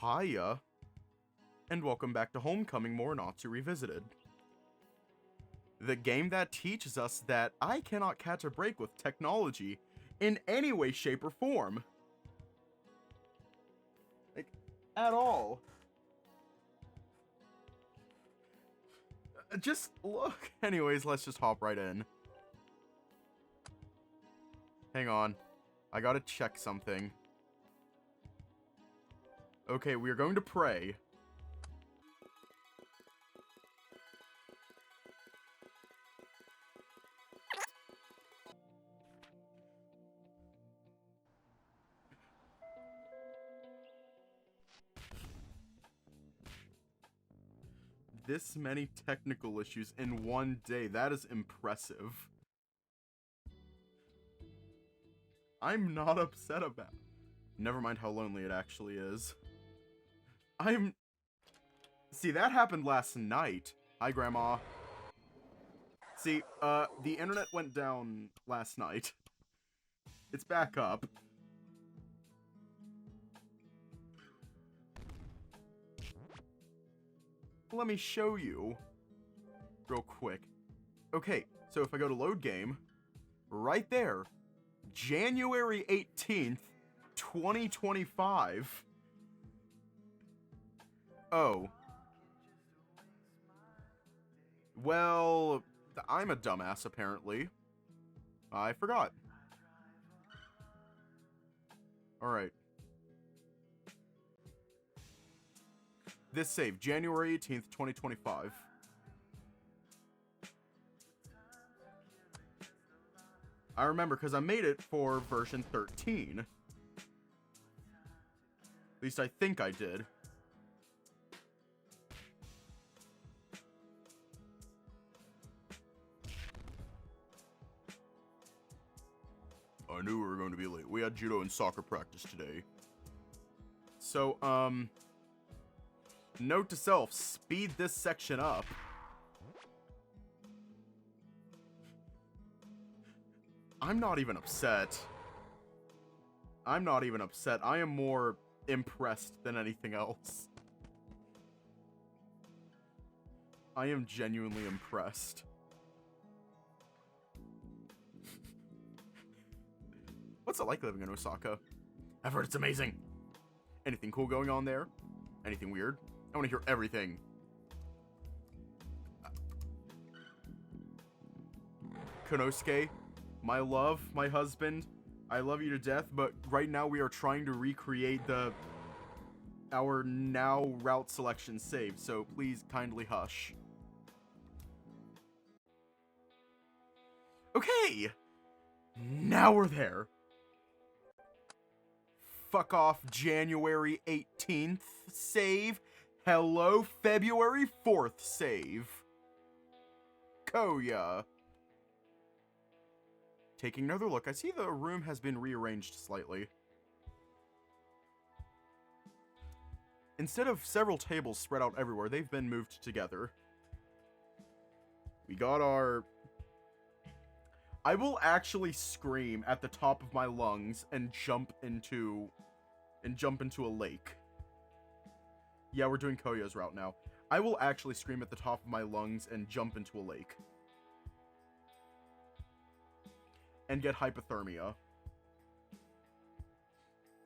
Hiya, and welcome back to Homecoming Morenatsu Revisited. The game that teaches us that I cannot catch a break with technology in any way, shape, or form. Like, at all. Just look. Anyways, let's just hop right in. Hang on. I gotta check something. Okay, we are going to pray. This many technical issues in one day, that is impressive. I'm not upset about it. Never mind how lonely it actually is. See, that happened last night. Hi, Grandma. See, the internet went down last night. It's back up. Let me show you real quick. Okay, so if I go to load game, right there, January 18th, 2025. Oh. Well, I'm a dumbass, apparently. I forgot. Alright. This save, January 18th, 2025. I remember, because I made it for version 13. At least I think I did. I knew we were going to be late. We had judo and soccer practice today. So, note to self, speed this section up. I'm not even upset. I'm not even upset. I am more impressed than anything else. I am genuinely impressed. What's it like living in Osaka? I've heard it's amazing. Anything cool going on there? Anything weird? I want to hear everything. Konosuke, my love, my husband, I love you to death, but right now we are trying to recreate our now route selection save, so please kindly hush. Okay! Now we're there. Fuck off, January 18th save. Hello, February 4th save. Kouya. Taking another look, I see the room has been rearranged slightly. Instead of several tables spread out everywhere, they've been moved together. We got our... I will actually scream at the top of my lungs and jump into a lake. Yeah, we're doing Kouya's route now. I will actually scream at the top of my lungs and jump into a lake. And get hypothermia.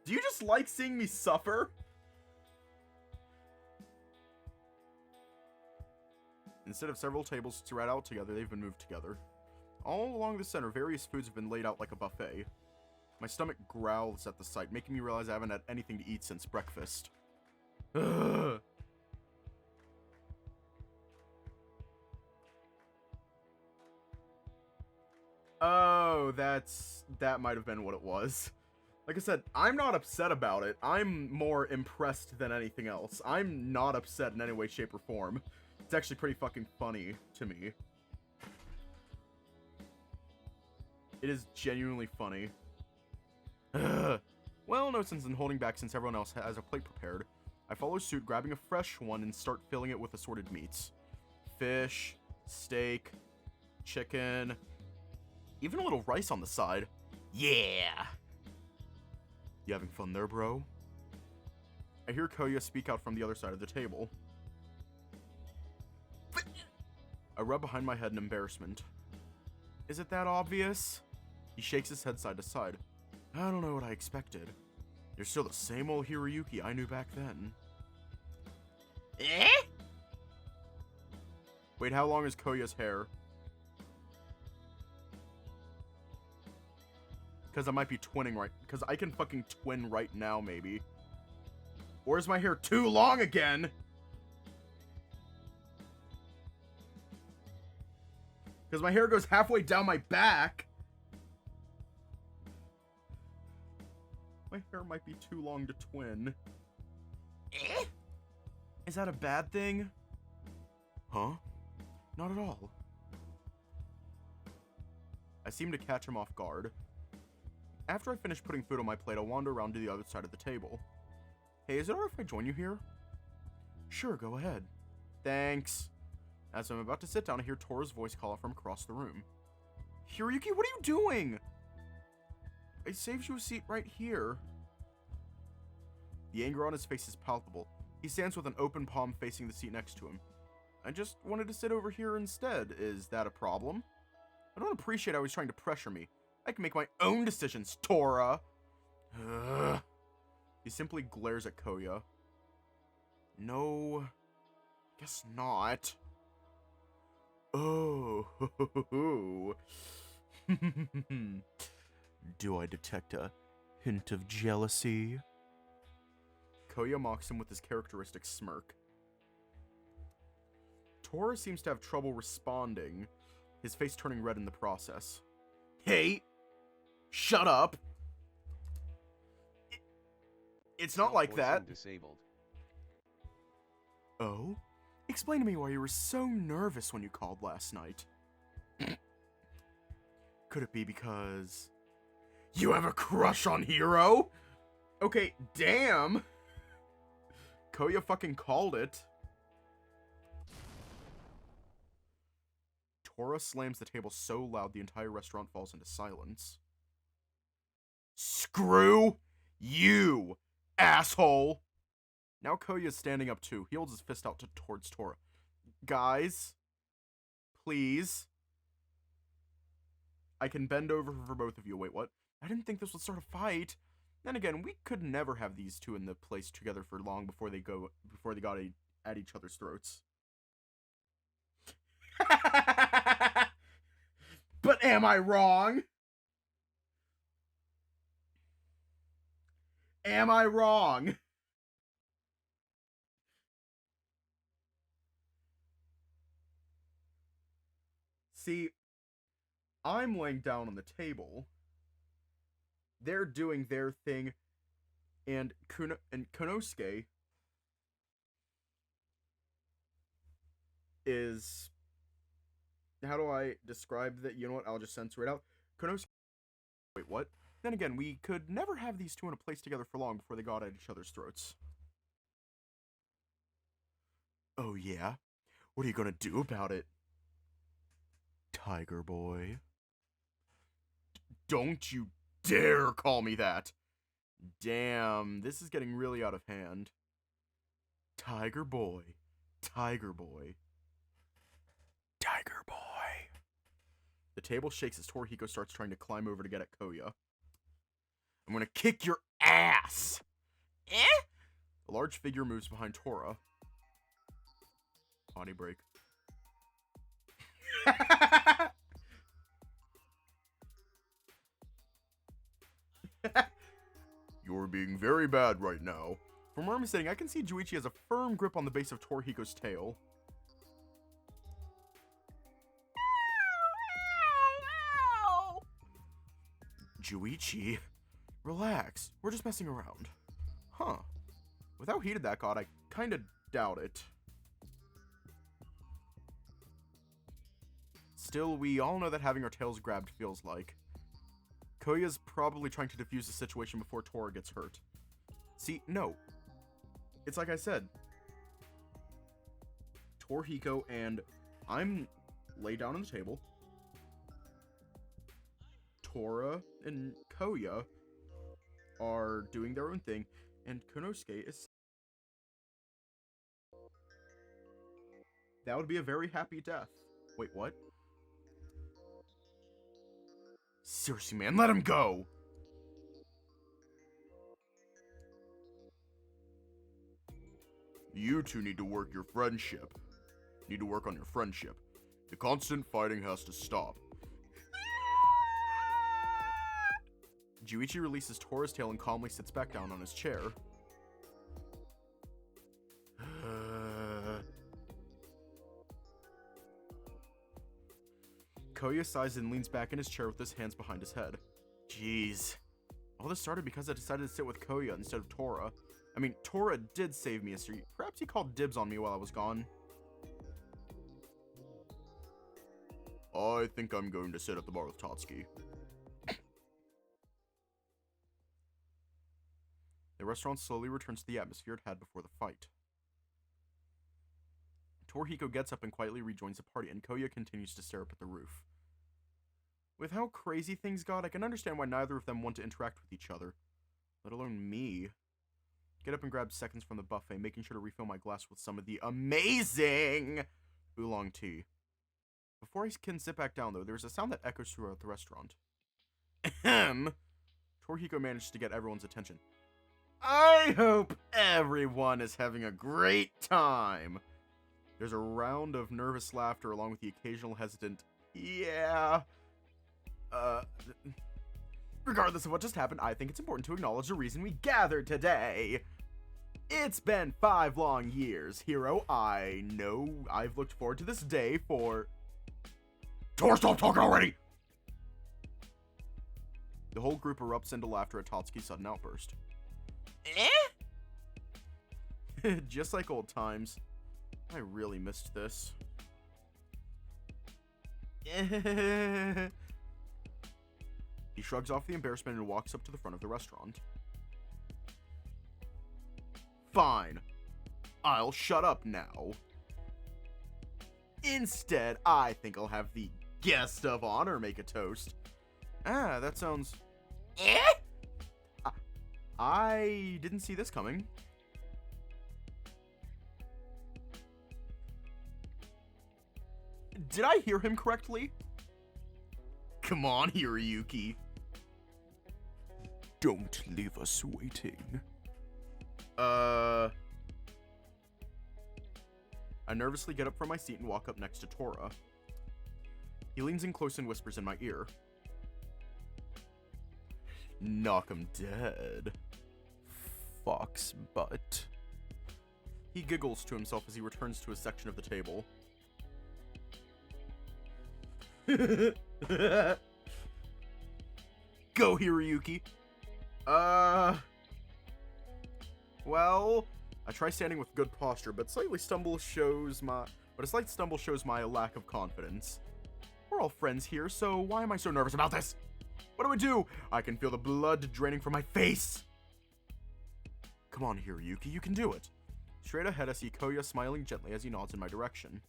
Do you just like seeing me suffer? Instead of several tables spread out together, they've been moved together. All along the center, various foods have been laid out like a buffet. My stomach growls at the sight, making me realize I haven't had anything to eat since breakfast. Ugh. Oh, that might have been what it was. Like I said, I'm not upset about it. I'm more impressed than anything else. I'm not upset in any way, shape, or form. It's actually pretty fucking funny to me. It is genuinely funny. Ugh. Well, no sense in holding back since everyone else has a plate prepared. I follow suit, grabbing a fresh one and start filling it with assorted meats. Fish, steak, chicken, even a little rice on the side. Yeah! You having fun there, bro? I hear Kouya speak out from the other side of the table. I rub behind my head in embarrassment. Is it that obvious? He shakes his head side to side. I don't know what I expected. You're still the same old Hiroyuki I knew back then. Eh? Wait, how long is Kouya's hair? Because I might be twinning right. Because I can fucking twin right now, maybe. Or is my hair too long again? Because my hair goes halfway down my back. My hair might be too long to twin. Eh? Is that a bad thing? Huh? Not at all. I seem to catch him off guard. After I finish putting food on my plate, I'll wander around to the other side of the table. Hey, is it alright if I join you here? Sure, go ahead. Thanks. As I'm about to sit down, I hear Tora's voice call out from across the room. Hiroyuki, what are you doing? I saved you a seat right here. The anger on his face is palpable. He stands with an open palm facing the seat next to him. I just wanted to sit over here instead. Is that a problem? I don't appreciate how he's trying to pressure me. I can make my own decisions, Tora. Ugh. He simply glares at Kouya. No, guess not. Oh, do I detect a hint of jealousy? Kouya mocks him with his characteristic smirk. Tora seems to have trouble responding, his face turning red in the process. Hey! Shut up! It's not like that. Disabled. Oh? Explain to me why you were so nervous when you called last night. Could it be because you have a crush on Hiro? Okay, damn. Kouya fucking called it. Tora slams the table so loud the entire restaurant falls into silence. Screw you, asshole! Now Kouya's standing up too. He holds his fist out towards Tora. Guys, please. I can bend over for both of you. Wait, what? I didn't think this would start a fight. Then again, we could never have these two in the place together for long before they got at each other's throats. But am I wrong? Am I wrong? See, I'm laying down on the table. They're doing their thing, and Konosuke is... How do I describe that? You know what? I'll just censor it out. Konosuke... Wait, what? Then again, we could never have these two in a place together for long before they got at each other's throats. Oh yeah? What are you gonna do about it? Tiger boy. Don't you dare call me that! Damn, this is getting really out of hand. Tiger boy. Tiger boy. Tiger boy. The table shakes as Torihiko starts trying to climb over to get at Kouya. I'm gonna kick your ass! Eh? A large figure moves behind Tora. Body break. You're being very bad right now. From where I'm sitting, I can see Juichi has a firm grip on the base of Torihiko's tail. Juichi, relax. We're just messing around. Huh. With how heated that got, I kinda doubt it. Still, we all know that having our tails grabbed feels like. Kouya's probably trying to defuse the situation before Tora gets hurt. See, no. It's like I said. Torihiko and I'm laid down on the table. Tora and Kouya are doing their own thing, and Konosuke is That would be a very happy death. Wait, what? Seriously, man, let him go! You two need to work your friendship. Need to work on your friendship. The constant fighting has to stop. Juichi releases Tora's tail and calmly sits back down on his chair. Kouya sighs and leans back in his chair with his hands behind his head. Jeez. All this started because I decided to sit with Kouya instead of Tora. I mean, Tora did save me yesterday. Perhaps he called dibs on me while I was gone. I think I'm going to sit at the bar with Tatsuki. The restaurant slowly returns to the atmosphere it had before the fight. Torihiko gets up and quietly rejoins the party, and Kouya continues to stare up at the roof. With how crazy things got, I can understand why neither of them want to interact with each other. Let alone me. Get up and grab seconds from the buffet, making sure to refill my glass with some of the amazing oolong tea. Before I can sit back down, though, there's a sound that echoes throughout the restaurant. Ahem. Torihiko manages to get everyone's attention. I hope everyone is having a great time. There's a round of nervous laughter along with the occasional hesitant, yeah. Regardless of what just happened, I think it's important to acknowledge the reason we gathered today. It's been 5 long years, Hero. I know I've looked forward to this day for... Tor, stop talking already! The whole group erupts into laughter at Tatsuki's sudden outburst. Just like old times. I really missed this. He shrugs off the embarrassment and walks up to the front of the restaurant. Fine. I'll shut up now. Instead, I think I'll have the guest of honor make a toast. Ah, that sounds... I didn't see this coming. Did I hear him correctly? Come on, Hiroyuki. Don't leave us waiting. I nervously get up from my seat and walk up next to Tora. He leans in close and whispers in my ear. Knock him dead. Fox butt. He giggles to himself as he returns to his section of the table. Go, Hiroyuki. Well, I try standing with good posture, but a slight stumble shows my lack of confidence. We're all friends here, so why am I so nervous about this? What do? I can feel the blood draining from my face. Come on, Hiroyuki, you can do it. Straight ahead, I see Kouya smiling gently as he nods in my direction.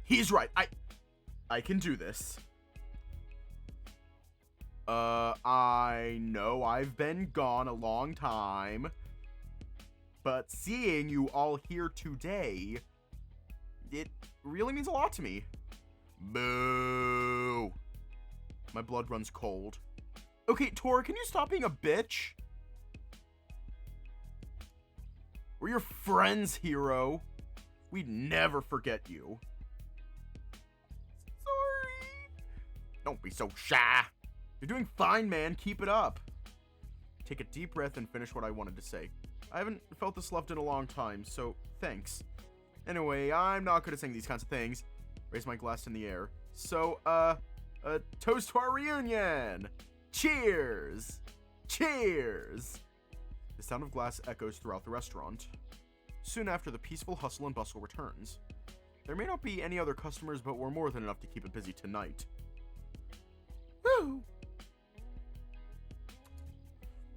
He's right. I can do this. I know I've been gone a long time, but seeing you all here today, it really means a lot to me. Boo. My blood runs cold. Okay, Tor, can you stop being a bitch? We're your friends, Hero. We'd never forget you. Sorry. Don't be so shy. You're doing fine, man. Keep it up. Take a deep breath and finish what I wanted to say. I haven't felt this loved in a long time, so thanks. Anyway, I'm not good at saying these kinds of things. Raise my glass in the air. So, toast to our reunion! Cheers! Cheers! The sound of glass echoes throughout the restaurant. Soon after, the peaceful hustle and bustle returns. There may not be any other customers, but we're more than enough to keep it busy tonight. Woo!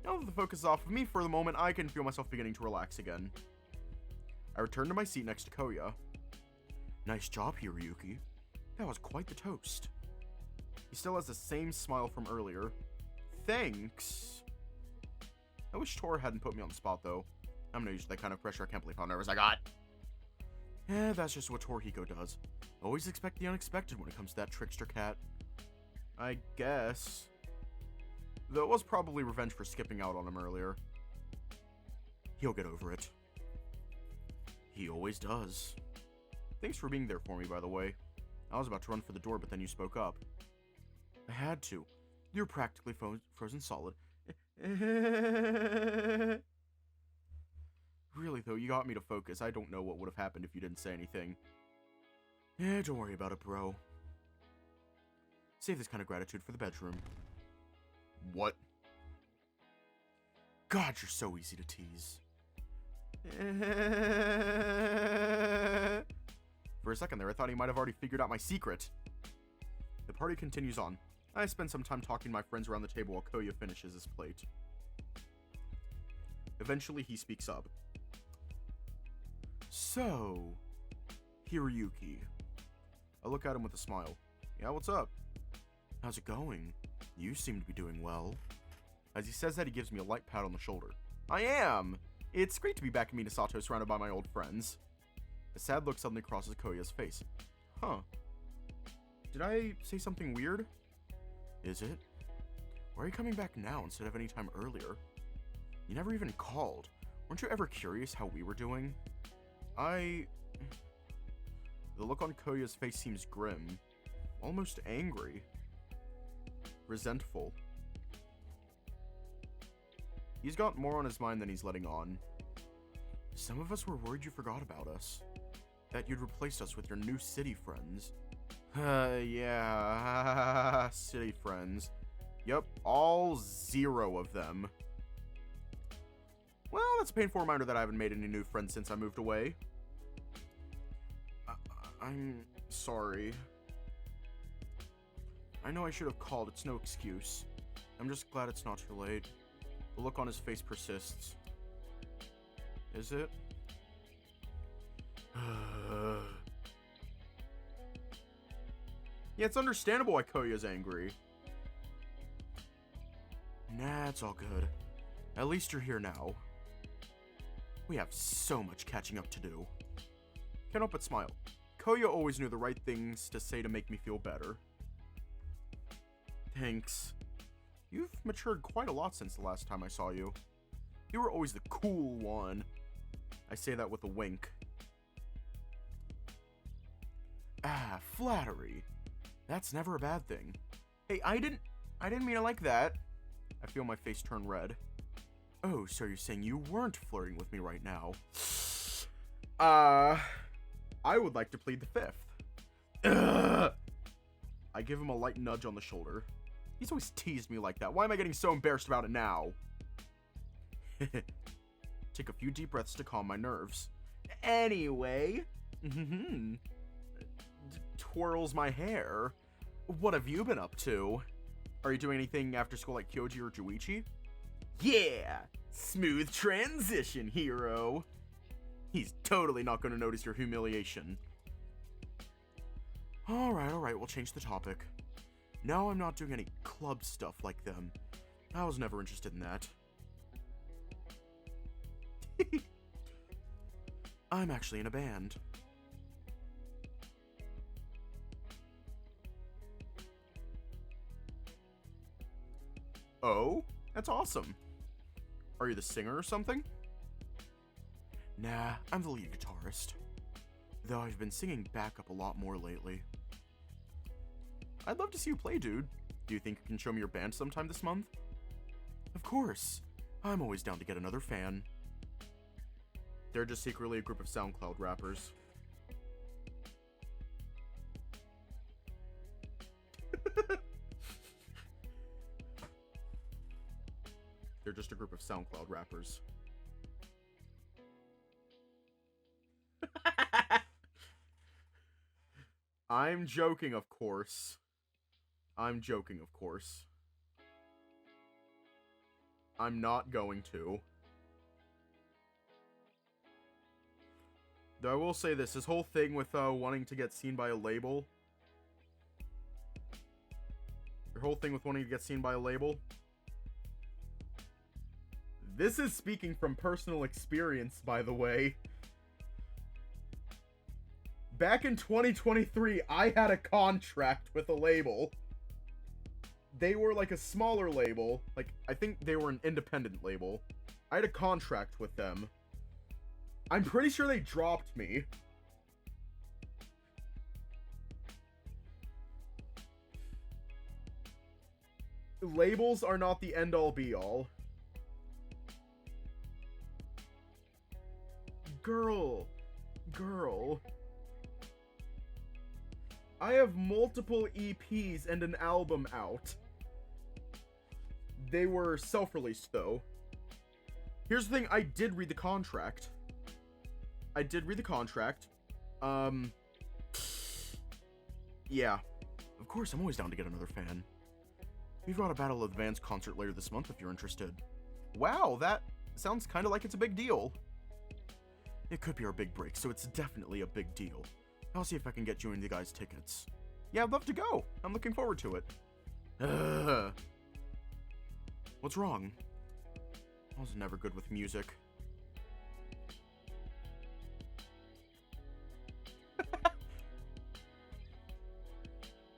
Now that the focus is off of me for the moment, I can feel myself beginning to relax again. I return to my seat next to Kouya. Nice job, Hiroyuki. That was quite the toast. He still has the same smile from earlier. Thanks. I wish Tor hadn't put me on the spot, though. I'm not used to that kind of pressure. I can't believe how nervous I got. That's just what Torihiko does. Always expect the unexpected when it comes to that trickster cat. I guess. Though it was probably revenge for skipping out on him earlier. He'll get over it. He always does. Thanks for being there for me, by the way. I was about to run for the door, but then you spoke up. I had to. You're practically frozen solid. Really, though, you got me to focus. I don't know what would have happened if you didn't say anything. Don't worry about it, bro. Save this kind of gratitude for the bedroom. What? God, you're so easy to tease. For a second there, I thought he might have already figured out my secret. The party continues on. I spend some time talking to my friends around the table while Kouya finishes his plate. Eventually, he speaks up. So, Hiroyuki. I look at him with a smile. Yeah, what's up? How's it going? You seem to be doing well. As he says that, he gives me a light pat on the shoulder. I am! It's great to be back in Minasato surrounded by my old friends. A sad look suddenly crosses Kouya's face. Huh. Did I say something weird? Is it? Why are you coming back now instead of any time earlier? You never even called. Weren't you ever curious how we were doing? The look on Kouya's face seems grim. Almost angry. Resentful. He's got more on his mind than he's letting on. Some of us were worried you forgot about us. That you'd replaced us with your new city friends. Yeah, city friends. Yup, all 0 of them. Well, that's a painful reminder that I haven't made any new friends since I moved away. I'm sorry. I know I should have called, it's no excuse. I'm just glad it's not too late. The look on his face persists. Is it? Yeah, it's understandable why Kouya's angry. Nah, it's all good. At least you're here now. We have so much catching up to do. Can't help but smile. Kouya always knew the right things to say to make me feel better. Thanks. You've matured quite a lot since the last time I saw you. You were always the cool one. I say that with a wink. Ah, flattery. That's never a bad thing. Hey, I didn't mean it like that. I feel my face turn red. Oh, so you're saying you weren't flirting with me right now? I would like to plead the fifth. I give him a light nudge on the shoulder. He's always teased me like that. Why am I getting so embarrassed about it now? Take a few deep breaths to calm my nerves. Anyway. Twirls my hair. What have you been up to? Are you doing anything after school like Kyoji or Juichi? Yeah! Smooth transition, hero! He's totally not going to notice your humiliation. Alright, we'll change the topic. No, I'm not doing any club stuff like them. I was never interested in that. I'm actually in a band. Oh? That's awesome. Are you the singer or something? Nah, I'm the lead guitarist. Though I've been singing backup a lot more lately. I'd love to see you play, dude. Do you think you can show me your band sometime this month? Of course. I'm always down to get another fan. They're just secretly a group of SoundCloud rappers. They're just a group of SoundCloud rappers. I'm joking, of course. I'm joking, of course. I'm not going to. Though I will say this whole thing with wanting to get seen by a label. Your whole thing with wanting to get seen by a label. This is speaking from personal experience, by the way. Back in 2023, I had a contract with a label. They were like a smaller label. Like, I think they were an independent label. I had a contract with them. I'm pretty sure they dropped me. Labels are not the end-all be-all. Girl. I have multiple EPs and an album out. They were self-released, though. Here's the thing, I did read the contract. Yeah. Of course, I'm always down to get another fan. We've got a Battle of the Bands concert later this month if you're interested. Wow, that sounds kind of like it's a big deal. It could be our big break, so it's definitely a big deal. I'll see if I can get you and the guys tickets. Yeah, I'd love to go. I'm looking forward to it. What's wrong? I was never good with music.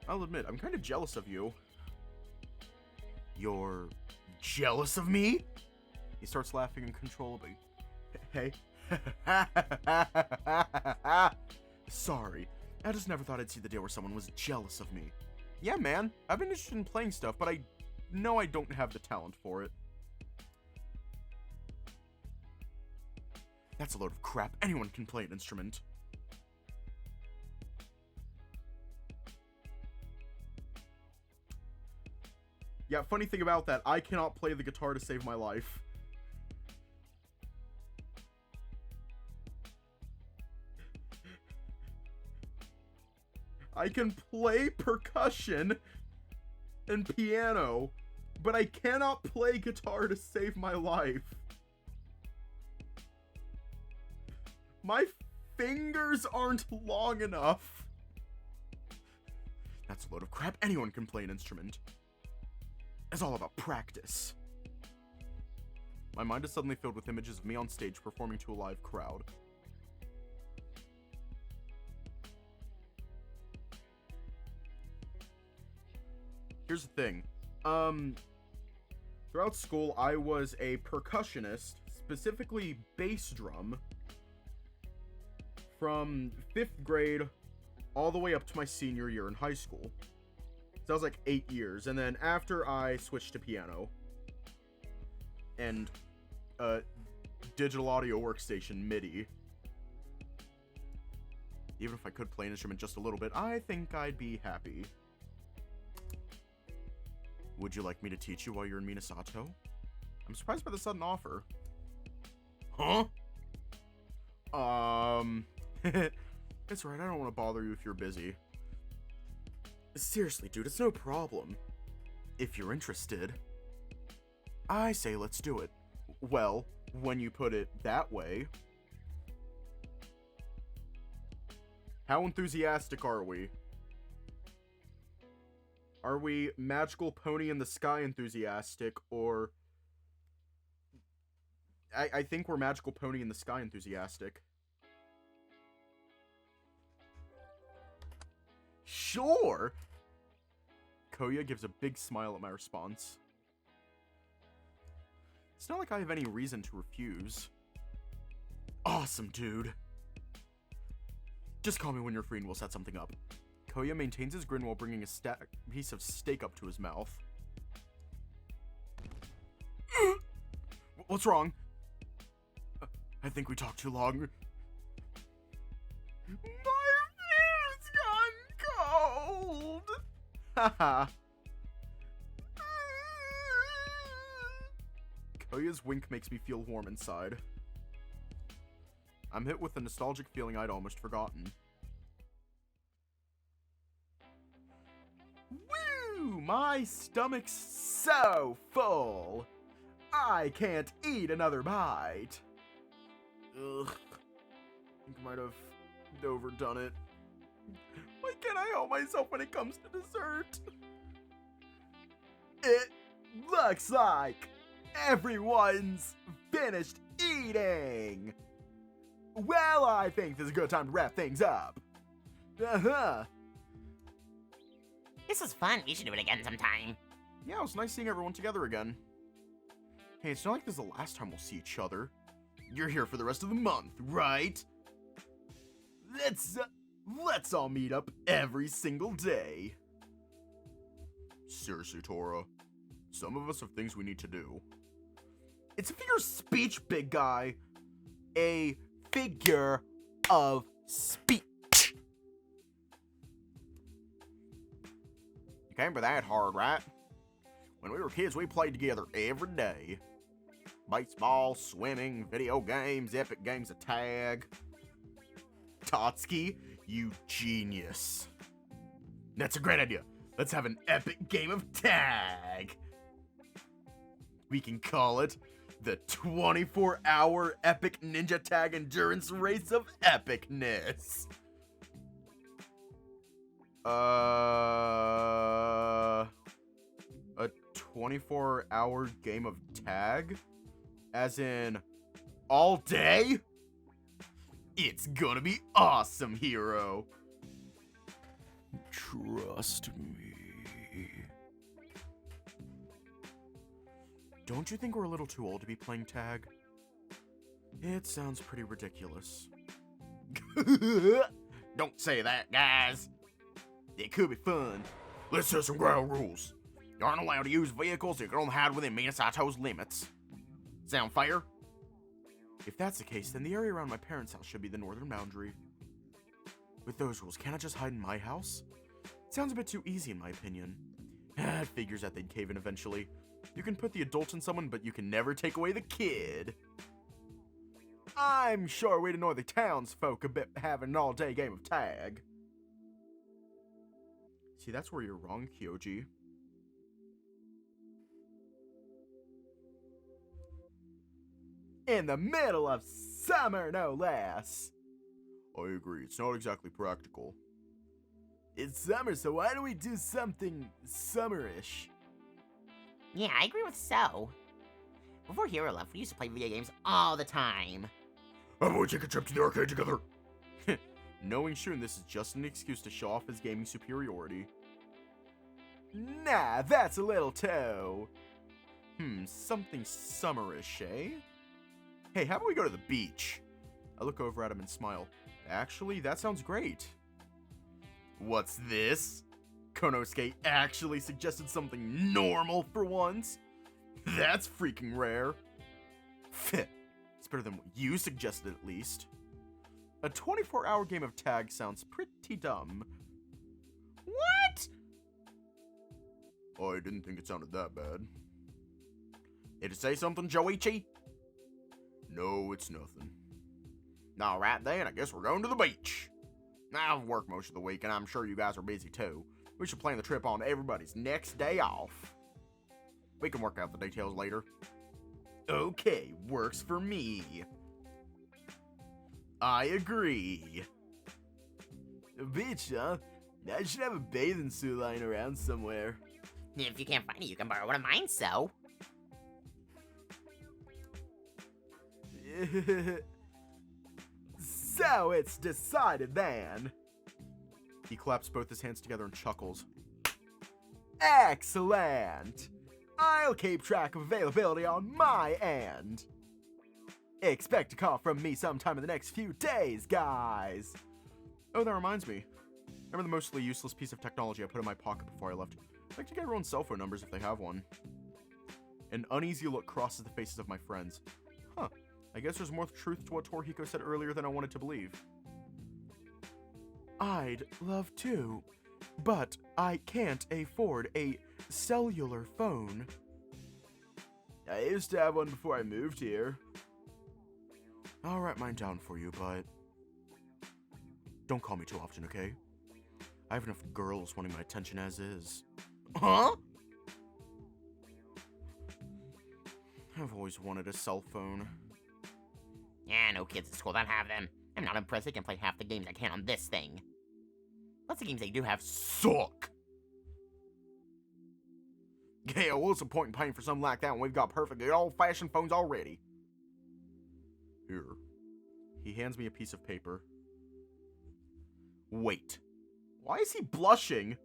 I'll admit, I'm kind of jealous of you. You're jealous of me? He starts laughing uncontrollably. Hey. Sorry. I just never thought I'd see the day where someone was jealous of me. Yeah, man. I've been interested in playing stuff, but I know I don't have the talent for it. That's a load of crap. Anyone can play an instrument. Yeah, funny thing about that, I cannot play the guitar to save my life. I can play percussion and piano, but I cannot play guitar to save my life. My fingers aren't long enough. That's a load of crap. Anyone can play an instrument. It's all about practice. My mind is suddenly filled with images of me on stage performing to a live crowd. Here's the thing. Throughout school, I was a percussionist, specifically bass drum, from 5th grade all the way up to my senior year in high school. So that was like 8 years. And then after I switched to piano and digital audio workstation MIDI, even if I could play an instrument just a little bit, I think I'd be happy. Would you like me to teach you while you're in Minasato? I'm surprised by the sudden offer. Huh? It's alright, I don't want to bother you if you're busy. Seriously, dude, it's no problem. If you're interested. I say let's do it. Well, when you put it that way. How enthusiastic are we? Are we magical pony in the sky enthusiastic, or... I think we're magical pony in the sky enthusiastic. Sure! Kouya gives a big smile at my response. It's not like I have any reason to refuse. Awesome, dude. Just call me when you're free and we'll set something up. Kouya maintains his grin while bringing a piece of steak up to his mouth. What's wrong? I think we talked too long. My feet's gone cold! Haha. Kouya's wink makes me feel warm inside. I'm hit with a nostalgic feeling I'd almost forgotten. Woo! My stomach's so full! I can't eat another bite! Ugh. I think I might have overdone it. Why can't I help myself when it comes to dessert? It looks like everyone's finished eating! Well, I think this is a good time to wrap things up. Uh-huh. This was fun. We should do it again sometime. Yeah, it was nice seeing everyone together again. Hey, it's not like this is the last time we'll see each other. You're here for the rest of the month, right? Let's all meet up every single day. Seriously, Tora. Some of us have things we need to do. It's a figure of speech, big guy. A figure of speech. You can't be that hard, right? When we were kids, we played together every day. Baseball, swimming, video games, epic games of tag. Totski, you genius. That's a great idea. Let's have an epic game of tag. We can call it the 24-hour epic ninja tag endurance race of epicness. A 24-hour game of tag? As in, all day? It's gonna be awesome, hero. Trust me. Don't you think we're a little too old to be playing tag? It sounds pretty ridiculous. Don't say that, guys. It could be fun. Let's set some ground rules. You aren't allowed to use vehicles, you can only hide within Minasato's limits. Sound fair? If that's the case, then the area around my parents' house should be the northern boundary. With those rules, can't I just hide in my house? It sounds a bit too easy in my opinion. It figures that they'd cave in eventually. You can put the adult in someone, but you can never take away the kid. I'm sure we'd annoy the townsfolk a bit having an all-day game of tag. See, that's where you're wrong, Kyoji. In the middle of summer, no less. I agree, it's not exactly practical. It's summer, so why don't we do something summerish? Yeah, I agree with So. Before Hero left, we used to play video games all the time. How about we take a trip to the arcade together? Knowing Shun this is just an excuse to show off his gaming superiority. Nah, that's a little too... something summerish, eh? Hey, how about we go to the beach? I look over at him and smile. Actually, that sounds great. What's this? Konosuke actually suggested something normal for once? That's freaking rare. It's better than what you suggested, at least. A 24-hour game of tag sounds pretty dumb. What? I didn't think it sounded that bad. Did it say something, Juichi? No, it's nothing. Alright then, I guess we're going to the beach. I've worked most of the week, and I'm sure you guys are busy too. We should plan the trip on everybody's next day off. We can work out the details later. Okay, works for me. I agree. A beach, huh? I should have a bathing suit lying around somewhere. If you can't find it, you can borrow one of mine, So. So it's decided then. He claps both his hands together and chuckles. Excellent! I'll keep track of availability on my end. Expect a call from me sometime in the next few days, guys. Oh, that reminds me. Remember the mostly useless piece of technology I put in my pocket before I left? I'd like to get everyone's cell phone numbers if they have one. An uneasy look crosses the faces of my friends. Huh. I guess there's more truth to what Torihiko said earlier than I wanted to believe. I'd love to, but I can't afford a cellular phone. I used to have one before I moved here. I'll write mine down for you, but don't call me too often, okay? I have enough girls wanting my attention as is. Huh? I've always wanted a cell phone. Yeah, no kids at school that have them. I'm not impressed they can play half the games I can on this thing. Lots of games they do have suck. Yeah, what's the point in paying for something like that when we've got perfect old-fashioned phones already? Here. He hands me a piece of paper. Wait. Why is he blushing?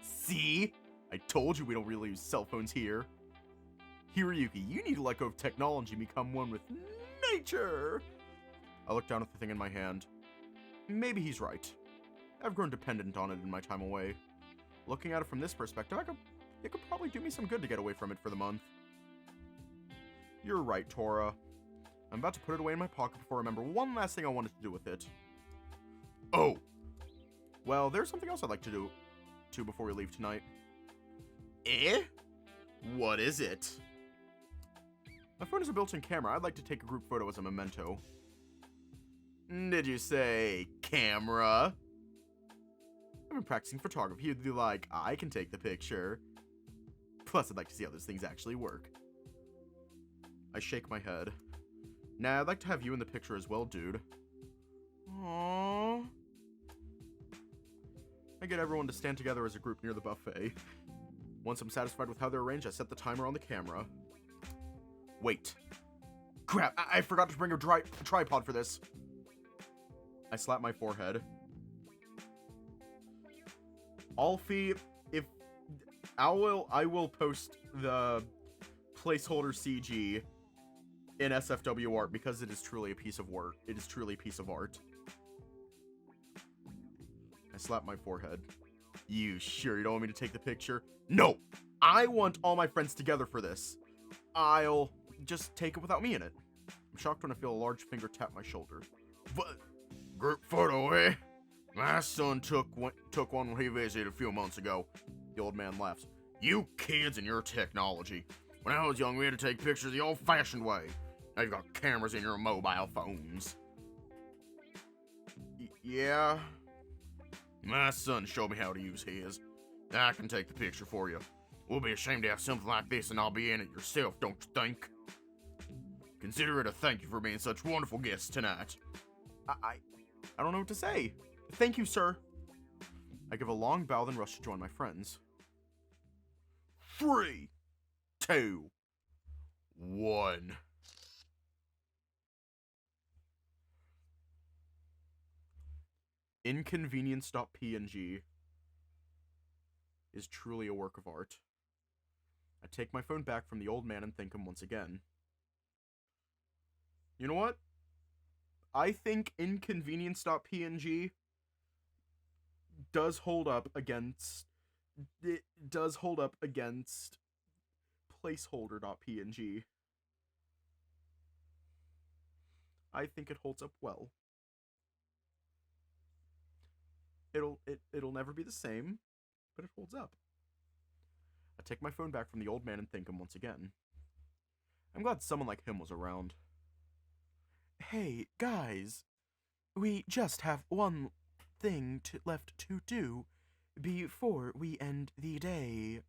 See? I told you we don't really use cell phones here. Hiroyuki, you need to let go of technology and become one with nature. I look down at the thing in my hand. Maybe he's right. I've grown dependent on it in my time away. Looking at it from this perspective, it could probably do me some good to get away from it for the month. You're right, Tora. I'm about to put it away in my pocket before I remember one last thing I wanted to do with it. Oh! Well, there's something else I'd like to do too before we leave tonight. Eh? What is it? My phone is a built-in camera. I'd like to take a group photo as a memento. Did you say camera? I've been practicing photography. You'd be like, I can take the picture. Plus, I'd like to see how those things actually work. I shake my head. Nah, I'd like to have you in the picture as well, dude. Aww. I get everyone to stand together as a group near the buffet. Once I'm satisfied with how they're arranged, I set the timer on the camera. Wait. Crap, I forgot to bring a tripod for this. I slap my forehead. Alfie, if... I will post the placeholder CG in SFW art because it is truly a piece of work. It is truly a piece of art. I slap my forehead. You sure you don't want me to take the picture? No! I want all my friends together for this. I'll just take it without me in it. I'm shocked when I feel a large finger tap my shoulder. But group photo, eh? My son took one when he visited a few months ago. The old man laughs. You kids and your technology. When I was young, we had to take pictures the old-fashioned way. Now you've got cameras in your mobile phones. Yeah. My son showed me how to use his. I can take the picture for you. We'll be ashamed to have something like this and I'll be in it yourself, don't you think? Consider it a thank you for being such wonderful guests tonight. I don't know what to say. Thank you, sir. I give a long bow, then rush to join my friends. 3, 2, 1. Inconvenience.png is truly a work of art. I take my phone back from the old man and thank him once again. You know what? I think inconvenience.png does hold up against... It does hold up against placeholder.png. I think it holds up well. It'll never be the same, but it holds up. I take my phone back from the old man and thank him once again. I'm glad someone like him was around. Hey, guys. We just have one thing left to do before we end the day.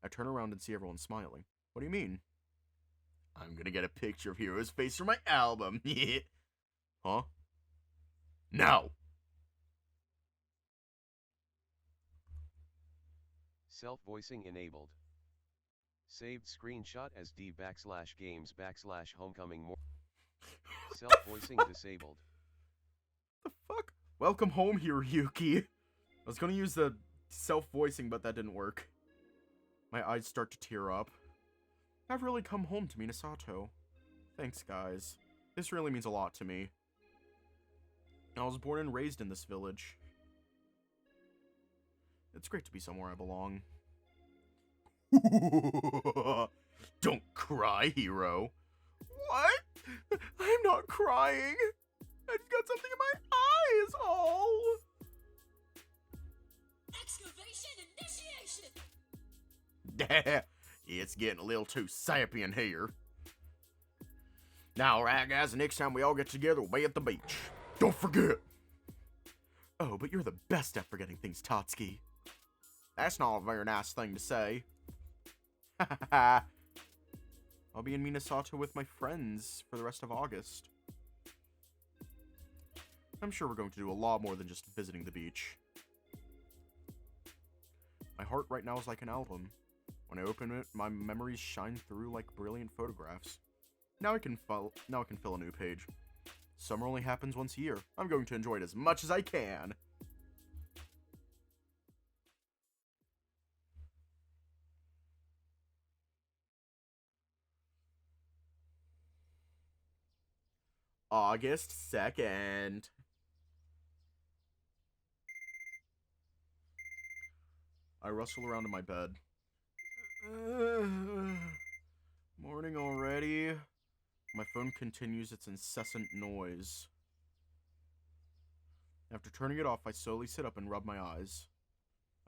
I turn around and see everyone smiling. What do you mean? I'm gonna get a picture of Hero's face for my album. Huh? Now! Self-voicing enabled. Saved screenshot as d/games/homecoming more. Self-voicing disabled. The fuck? Welcome home, Hiroyuki. I was gonna use the self-voicing, but that didn't work. My eyes start to tear up. I've really come home to Minasato. Thanks, guys. This really means a lot to me. I was born and raised in this village. It's great to be somewhere I belong. Don't cry, Hiro. What? I'm not crying. I just got something in my eyes. Oh. Excavation initiation. It's getting a little too sappy in here. Now, alright, guys, the next time we all get together, we'll be at the beach. Don't forget. Oh, but you're the best at forgetting things, Tatsuki. That's not a very nice thing to say. I'll be in Minasato with my friends for the rest of August. I'm sure we're going to do a lot more than just visiting the beach. My heart right now is like an album. When I open it, my memories shine through like brilliant photographs. Now I can fill a new page. Summer only happens once a year. I'm going to enjoy it as much as I can. August 2nd. I rustle around in my bed. Morning already. My phone continues its incessant noise. After turning it off, I slowly sit up and rub my eyes.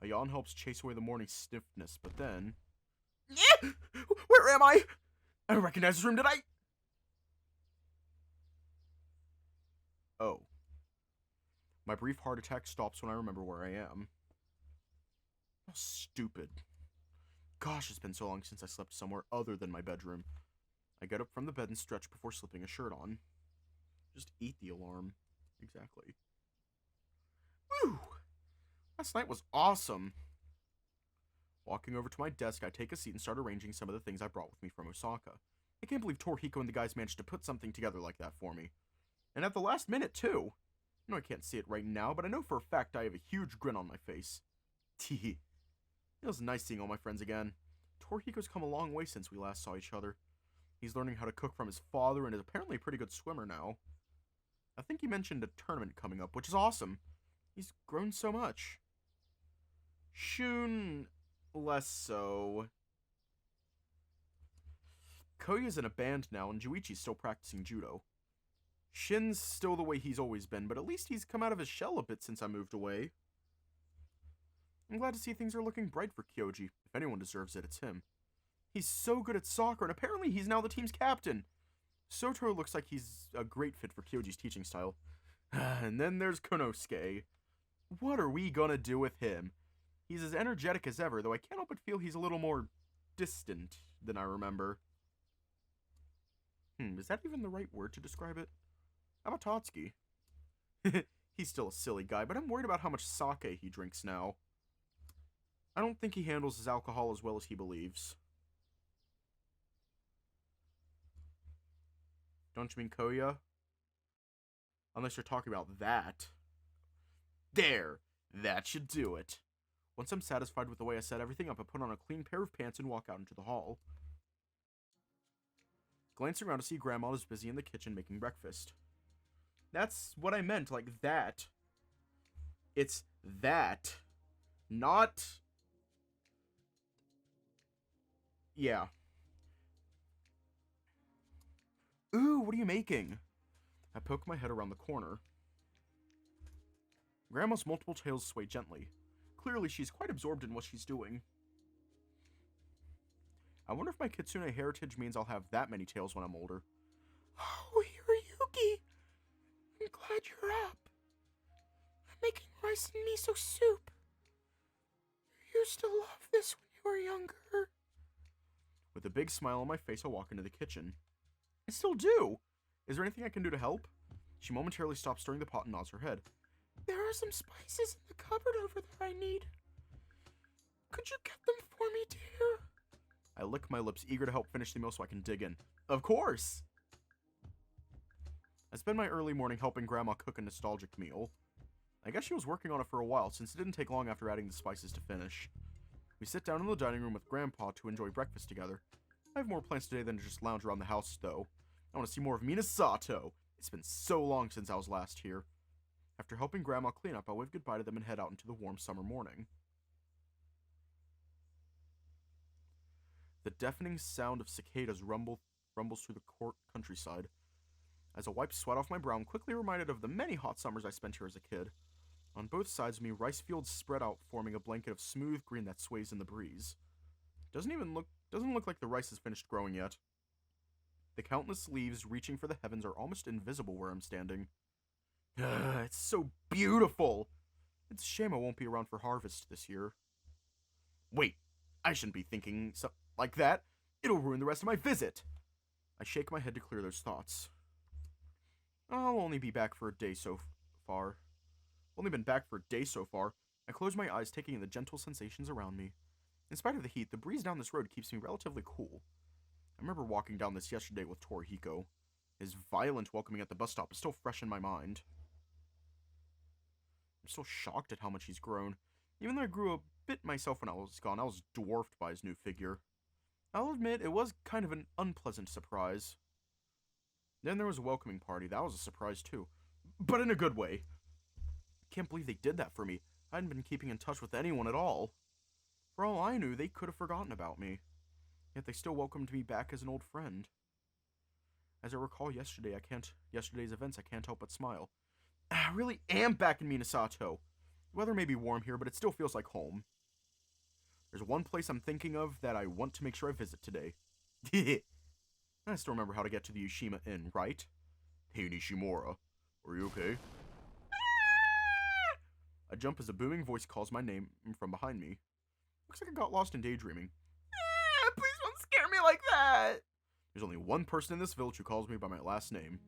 A yawn helps chase away the morning stiffness, but then... Where am I? I don't recognize this room, did I? Oh. My brief heart attack stops when I remember where I am. How stupid. Gosh, it's been so long since I slept somewhere other than my bedroom. I get up from the bed and stretch before slipping a shirt on. Just eat the alarm. Exactly. Woo! Last night was awesome. Walking over to my desk, I take a seat and start arranging some of the things I brought with me from Osaka. I can't believe Torihiko and the guys managed to put something together like that for me. And at the last minute, too. I know I can't see it right now, but I know for a fact I have a huge grin on my face. Teehee. It was nice seeing all my friends again. Torihiko's come a long way since we last saw each other. He's learning how to cook from his father and is apparently a pretty good swimmer now. I think he mentioned a tournament coming up, which is awesome. He's grown so much. Shun, less so. Kouya's in a band now, and Juichi's still practicing judo. Shin's still the way he's always been, but at least he's come out of his shell a bit since I moved away. I'm glad to see things are looking bright for Kyoji. If anyone deserves it, it's him. He's so good at soccer, and apparently he's now the team's captain. Sotoro looks like he's a great fit for Kyoji's teaching style. And then there's Konosuke. What are we gonna do with him? He's as energetic as ever, though I can't help but feel he's a little more distant than I remember. Is that even the right word to describe it? How about Tatsuki? He's still a silly guy, but I'm worried about how much sake he drinks now. I don't think he handles his alcohol as well as he believes. Don't you mean Kouya? Unless you're talking about that. There! That should do it. Once I'm satisfied with the way I set everything up, I put on a clean pair of pants and walk out into the hall. Glancing around to see Grandma is busy in the kitchen making breakfast. That's what I meant, like that. It's that. Not... Yeah. Ooh, what are you making? I poke my head around the corner. Grandma's multiple tails sway gently. Clearly, she's quite absorbed in what she's doing. I wonder if my Kitsune heritage means I'll have that many tails when I'm older. Oh, Hiroyuki! I'm glad you're up. I'm making rice and miso soup. You used to love this when you were younger. With a big smile on my face, I walk into the kitchen. I still do! Is there anything I can do to help? She momentarily stops stirring the pot and nods her head. There are some spices in the cupboard over there I need. Could you get them for me, dear? I lick my lips, eager to help finish the meal so I can dig in. Of course! I spend my early morning helping Grandma cook a nostalgic meal. I guess she was working on it for a while, since it didn't take long after adding the spices to finish. We sit down in the dining room with Grandpa to enjoy breakfast together. I have more plans today than to just lounge around the house, though. I want to see more of Minasato. It's been so long since I was last here. After helping Grandma clean up, I wave goodbye to them and head out into the warm summer morning. The deafening sound of cicadas rumbles through the countryside. As I wipe sweat off my brow, I'm quickly reminded of the many hot summers I spent here as a kid. On both sides of me, rice fields spread out, forming a blanket of smooth green that sways in the breeze. Doesn't look like the rice has finished growing yet. The countless leaves reaching for the heavens are almost invisible where I'm standing. It's so beautiful! It's a shame I won't be around for harvest this year. Wait, I shouldn't be thinking like that. It'll ruin the rest of my visit. I shake my head to clear those thoughts. I'll only be back for a day so far. Only been back for a day so far. I close my eyes, taking in the gentle sensations around me. In spite of the heat, the breeze down this road keeps me relatively cool. I remember walking down this yesterday with Torihiko. His violent welcoming at the bus stop is still fresh in my mind. I'm still shocked at how much he's grown. Even though I grew a bit myself when I was gone, I was dwarfed by his new figure. I'll admit, it was kind of an unpleasant surprise. Then there was a welcoming party. That was a surprise too. But in a good way. Can't believe they did that for me. I hadn't been keeping in touch with anyone at all. For all I knew, they could have forgotten about me. Yet they still welcomed me back as an old friend. As I recall yesterday's events, I can't help but smile. I really am back in Minasato. The weather may be warm here, but it still feels like home. There's one place I'm thinking of that I want to make sure I visit today. I still remember how to get to the Yushima Inn, right? Hey, Nishimura. Are you okay? I jump as a booming voice calls my name from behind me. Looks like I got lost in daydreaming. Please don't scare me like that! There's only one person in this village who calls me by my last name.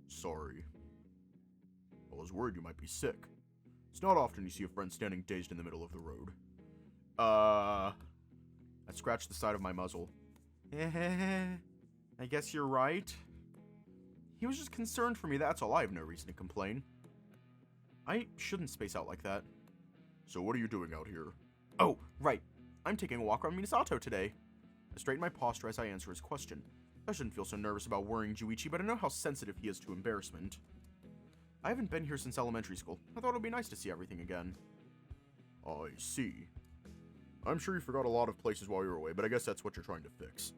Sorry. I was worried you might be sick. It's not often you see a friend standing dazed in the middle of the road. I scratched the side of my muzzle. I guess you're right. He was just concerned for me, that's all. I have no reason to complain. I shouldn't space out like that. So what are you doing out here? Oh, right. I'm taking a walk around Minasato today. I straighten my posture as I answer his question. I shouldn't feel so nervous about worrying Juichi, but I know how sensitive he is to embarrassment. I haven't been here since elementary school. I thought it would be nice to see everything again. I see. I'm sure you forgot a lot of places while you were away, but I guess that's what you're trying to fix.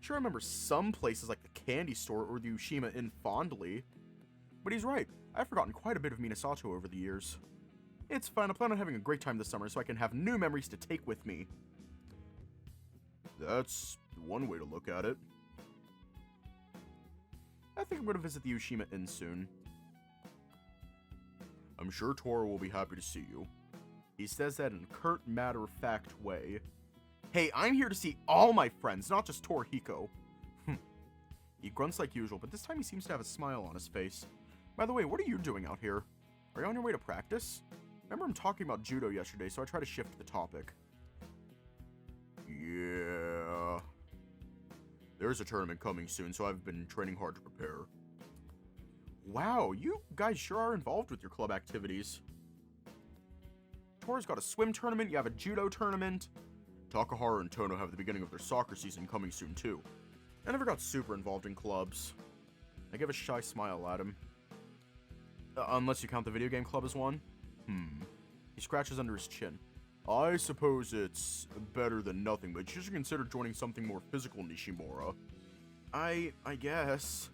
Sure, I remember some places like the candy store or the Yushima Inn fondly. But he's right. I've forgotten quite a bit of Minasato over the years. It's fine. I plan on having a great time this summer so I can have new memories to take with me. That's one way to look at it. I think I'm going to visit the Yushima Inn soon. I'm sure Tora will be happy to see you. He says that in a curt, matter-of-fact way. Hey, I'm here to see all my friends, not just Torihiko. He grunts like usual, but this time he seems to have a smile on his face. By the way, what are you doing out here? Are you on your way to practice? Remember I'm talking about judo yesterday, so I try to shift the topic. Yeah. There's a tournament coming soon, so I've been training hard to prepare. Wow, you guys sure are involved with your club activities. Tora's got a swim tournament, you have a judo tournament. Takahara and Tono have the beginning of their soccer season coming soon too. I never got super involved in clubs. I give a shy smile at him. Unless you count the video game club as one? He scratches under his chin. I suppose it's better than nothing, but you should consider joining something more physical, Nishimura. I guess.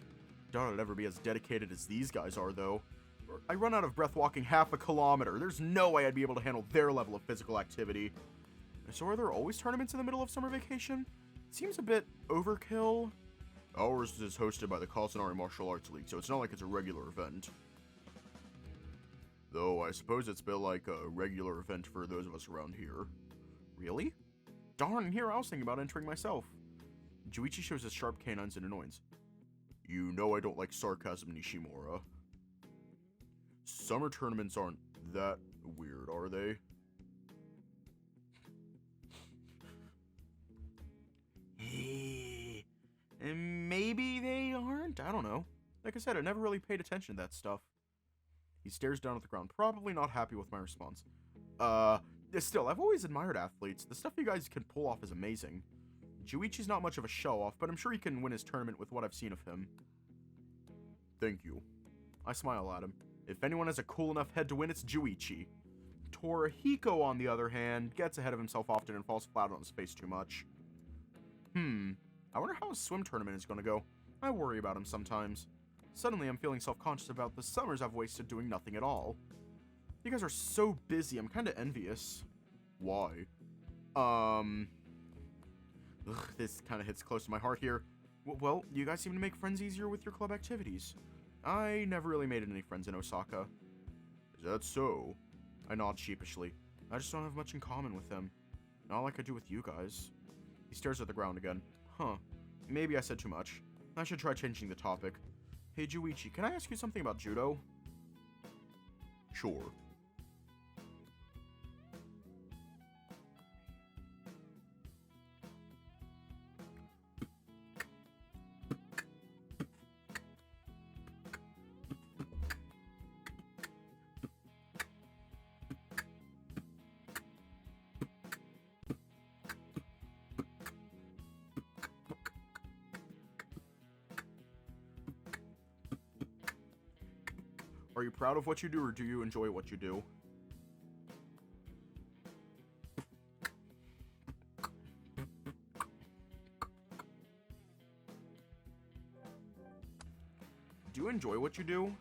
Doubt I'd ever be as dedicated as these guys are, though. I run out of breath walking half a kilometer. There's no way I'd be able to handle their level of physical activity. So are there always tournaments in the middle of summer vacation? It seems a bit overkill. Ours is hosted by the Kasanari Martial Arts League, so it's not like it's a regular event. Though I suppose it's a bit like a regular event for those of us around here. Really? Darn, here I was thinking about entering myself. Juichi shows his sharp canines in annoyance. You know I don't like sarcasm, Nishimura. Summer tournaments aren't that weird, are they? Maybe they aren't? I don't know. Like I said, I never really paid attention to that stuff. He stares down at the ground, probably not happy with my response. Still, I've always admired athletes. The stuff you guys can pull off is amazing. Juichi's not much of a show-off, but I'm sure he can win his tournament with what I've seen of him. Thank you. I smile at him. If anyone has a cool enough head to win, it's Juichi. Torihiko, on the other hand, gets ahead of himself often and falls flat on his face too much. I wonder how his swim tournament is going to go. I worry about him sometimes. Suddenly, I'm feeling self-conscious about the summers I've wasted doing nothing at all. You guys are so busy, I'm kind of envious. Why? This kind of hits close to my heart here. Well, you guys seem to make friends easier with your club activities. I never really made any friends in Osaka. Is that so? I nod sheepishly. I just don't have much in common with them. Not like I do with you guys. He stares at the ground again. Huh. Maybe I said too much. I should try changing the topic. Hey, Juichi, can I ask you something about judo? Sure. Are you proud of what you do, or do you enjoy what you do? Do you enjoy what you do?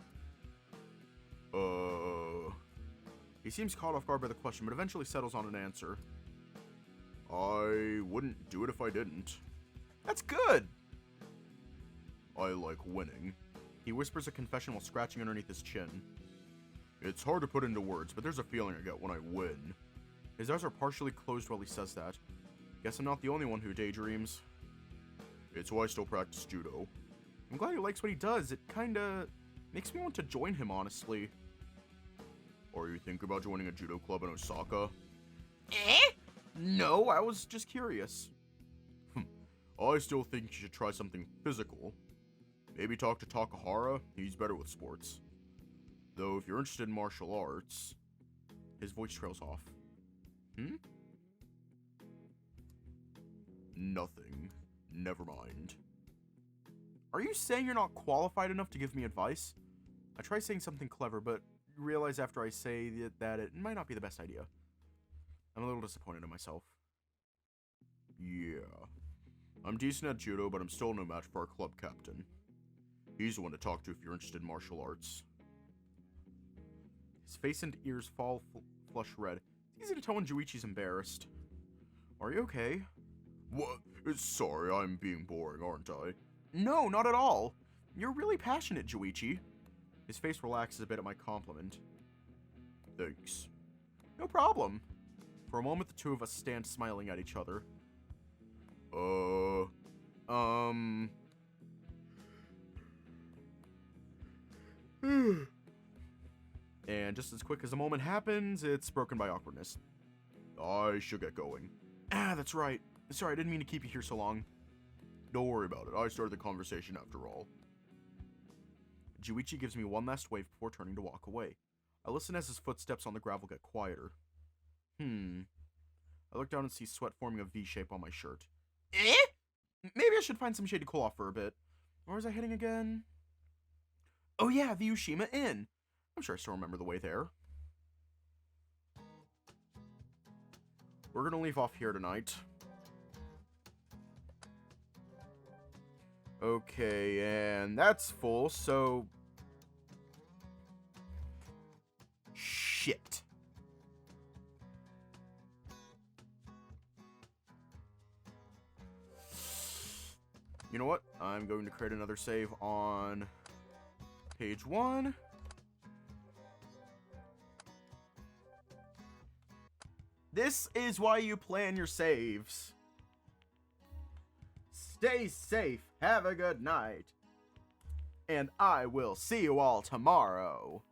He seems caught off guard by the question, but eventually settles on an answer. I wouldn't do it if I didn't. That's good! I like winning. He whispers a confession while scratching underneath his chin. It's hard to put into words, but there's a feeling I get when I win. His eyes are partially closed while he says that. Guess I'm not the only one who daydreams. It's why I still practice judo. I'm glad he likes what he does. It kinda makes me want to join him, honestly. Are you thinking about joining a judo club in Osaka? No, I was just curious. I still think you should try something physical. Maybe talk to Takahara, he's better with sports. Though if you're interested in martial arts... His voice trails off. Nothing. Never mind. Are you saying you're not qualified enough to give me advice? I try saying something clever, but realize after I say that it might not be the best idea. I'm a little disappointed in myself. Yeah. I'm decent at judo, but I'm still no match for our club captain. He's the one to talk to if you're interested in martial arts. His face and ears fall flush red. It's easy to tell when Juichi's embarrassed. Are you okay? What? Sorry, I'm being boring, aren't I? No, not at all. You're really passionate, Juichi. His face relaxes a bit at my compliment. Thanks. No problem. For a moment, the two of us stand smiling at each other. And just as quick as the moment happens, it's broken by awkwardness. I should get going. That's right. Sorry, I didn't mean to keep you here so long. Don't worry about it. I started the conversation after all. Juichi gives me one last wave before turning to walk away. I listen as his footsteps on the gravel get quieter. I look down and see sweat forming a V-shape on my shirt. Maybe I should find some shade to cool off for a bit. Where was I heading again? Oh yeah, the Ushima Inn. I'm sure I still remember the way there. We're gonna leave off here tonight. Okay, and that's full, so... Shit. You know what? I'm going to create another save on page 1. This is why you plan your saves. Stay safe, have a good night, and I will see you all tomorrow.